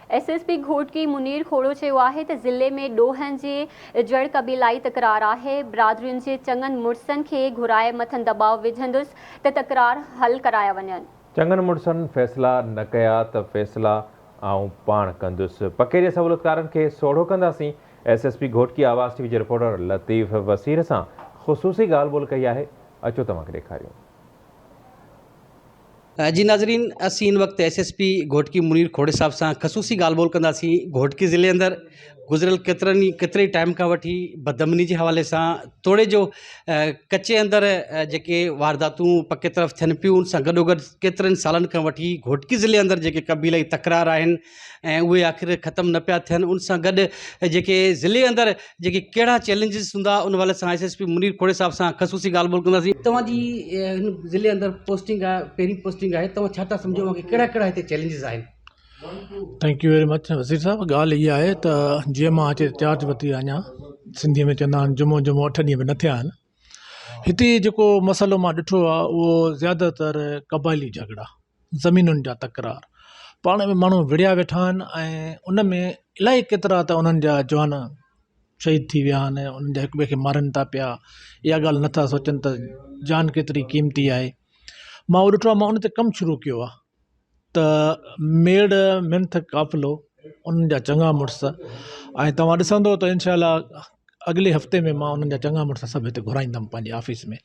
SSP Ghotki Munir खोड़ो चयो आहे त ज़िले में ॾोहनि जे जड़ क़बीलाई तकरार आहे। बिरादरियुनि जे चङनि मुड़सनि खे घुराए मथनि दबाव विझंदुसि त तकरार हल कराया वञनि। चङनि मुड़सनि फ़ैसिला न कया त फ़ैसिला आउं पाण कंदुसि। पके जे सहूलियतकारनि खे सोढ़ो कंदासीं। एसएसपी घोटकी आवाज़ टीवी जे रिपोर्टर लतीफ़ वसीर सां ख़ुसूसी ॻाल्हि ॿोल कई आहे। अचो तव्हांखे ॾेखारियूं। जी नाज़रीन, असीं इन वक्त एसएसपी घोटकी मुनीर खोड़े साहब सां ख़सूसी ॻाल्हि ॿोल कंदासीं। घोटकी ज़िले अंदर गुज़िरियल केतिरे टाइम खां वठी बदअमनी जे हवाले सां तोड़े जो कच्चे अंदर जेके वारदातूं पके तरफ़ थियनि पियूं, उन सां गॾोगॾु केतिरनि सालनि खां वठी घोटकी ज़िले अंदर जेके क़बीलाई तकरार आहिनि ऐं उहे आख़िर ख़तमु न पिया थियनि। उन सां गॾु जेके ज़िले अंदर जेके कहिड़ा चैलेंजिस हूंदा उन वाले सां एसएसपी मुनीर खोड़े साहब सां ख़सूसी ॻाल्हि ॿोल कंदासीं। तव्हांजी हिन ज़िले अंदर पोस्टिंग आहे, पहिरीं पोस्टिंग आहे, तव्हां छा था सम्झो कि कहिड़ा कहिड़ा हिते चैलेंजिस आहिनि? थैंक यू वेरी मच वज़ीर साहब। ॻाल्हि इहा आहे त जीअं मां अचे चार्ज वरिती अञा सिंधीअ में चवंदा आहिनि जुमो 8 ॾींहं में न थिया आहिनि। हिते जेको मसइलो मां ॾिठो आहे उहो ज़्यादातर क़बाइली झगड़ा, ज़मीनुनि जा तकरार, पाण में माण्हू विड़िया वेठा आहिनि ऐं उन में इलाही केतिरा त उन्हनि जा जवान शहीद थी विया आहिनि। उन्हनि जा हिक ॿिए खे मारनि था पिया। इहा ॻाल्हि नथा सोचनि त जान केतिरी क़ीमती आहे। मां उहो ॾिठो आहे, मां उन ते कमु शुरू कयो आहे त मेड़ मिंथ काफ़िलो उन्हनि जा चङा मुड़ुस ऐं तव्हां ॾिसंदो त इनशाला अॻिले हफ़्ते में मां उन्हनि जा चङा मुड़ुस सभु हिते घुराईंदुमि पंहिंजे ऑफिस में।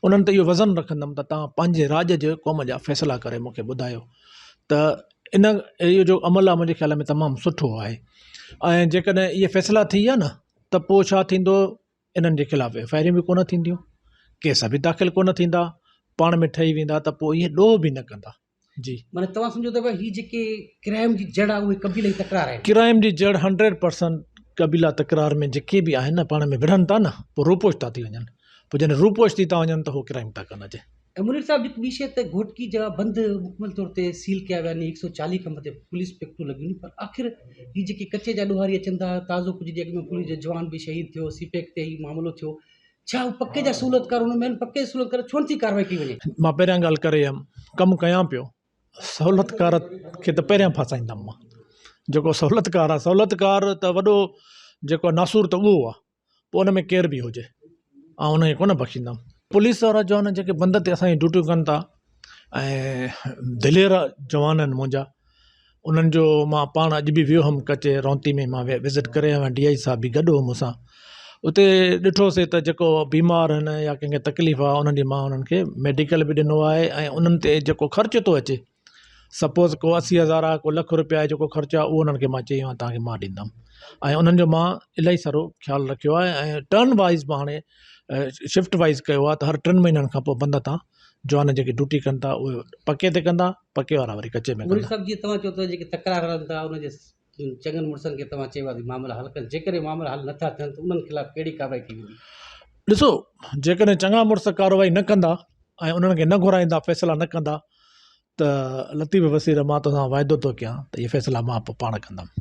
उन्हनि ते इहो वज़न रखंदुमि त तव्हां पंहिंजे राज जे क़ौम जा फ़ैसिला करे मूंखे ॿुधायो। त इहो जो अमल आहे मुंहिंजे ख़्याल में तमामु सुठो आहे। ऐं जेकॾहिं इहे फ़ैसिला थी विया न त पोइ छा थींदो, इन्हनि जे ख़िलाफ़ु एफआईआर बि कोन थींदियूं, केस बि दाख़िल कोन थींदा, पाण में ठही वेंदा, त पोइ इहे ॾोह बि न कंदा। जी, माना तव्हां सम्झो त ही जेके क्राइम जी जड़ आहे उहे क़बीलाई तकरार आहे। क्राइम जी जड़ 100% क़बीला तकरार में जेके बि आहिनि न, पाण में विढ़नि था न, पोइ रूपोश था थी वञनि। पोइ जॾहिं रूपोश थी था वञनि त उहो क्राइम था कनि। अचे मुनीर साहब, हिकु ॿी शइ त घोटकी जा बंद मुकमल तौर ते सील कया विया आहिनि, 140 खां मथे पुलिस पिकटूं लॻियूं, पर आख़िर ही जेके कचे जा ॾोहारी अचनि था, ताज़ो कुझु ॾींहं में पुलिस जो जवान बि शहीद थियो, सीपेक ते ही मामिलो थियो, छा उहे पके जा सहूलियतकार हुनमें पके सहूलियतकार छो नथी कार्रवाई कई वञे? मां पहिरियां ॻाल्हि करे कमु कयां पियो, सहूलियतकार खे त पहिरियां फासाईंदुमि मां। जेको सहूलियतकार आहे, सहूलियतकार त वॾो जेको नासूर त उहो आहे, पोइ उन में केर बि हुजे ऐं उनखे कोन बख़्शींदुमि। पुलिस वारा जवान जेके बंद ते असांजी ड्यूटियूं कनि था ऐं दिलेर जवान आहिनि मुंहिंजा, उन्हनि जो मां पाण अॼु बि वियो हुअमि कचे रौंती में, मां विज़िट करे आहियां। DI साहब बि गॾु हो मूंसां। उते ॾिठोसीं त जेको बीमार आहिनि या कंहिंखे तकलीफ़ आहे उन्हनि जी मां उन्हनि खे मेडिकल बि ॾिनो आहे ऐं उन्हनि ते जेको ख़र्चु थो अचे, सपोज़ को 80,000 आहे, को ₹1,00,000 आहे, जेको ख़र्चु आहे उहो उन्हनि खे मां चयो आहे तव्हांखे मां ॾींदुमि। ऐं उन्हनि जो मां इलाही सारो ख़्यालु रखियो आहे ऐं टर्न वाइज़ मां हाणे शिफ्ट वाइज़ कयो आहे त हर 3 महीननि खां पोइ बंद तां जवान जेके ड्यूटी कनि था उहे पके ते कंदा, पके वारा वरी कचे में कंदा। साहब, जीअं तव्हां चओ था जेके तकरार हलनि था उनजे चङनि मुड़सनि खे तव्हां चयो आहे मामला हल कनि, जेकॾहिं मामला हल नथा थियनि त उन्हनि ख़िलाफ़ कहिड़ी कार्रवाई कई वेंदी? ॾिसो, जेकॾहिं चङा मुड़ुस कार्रवाई न कंदा ऐं उन्हनि खे न घुराईंदा, फ़ैसिला न कंदा, त लतीफ़ वसीर मां तोसां वाइदो थो कयां त इहे फ़ैसिला मां पाण कंदुमि।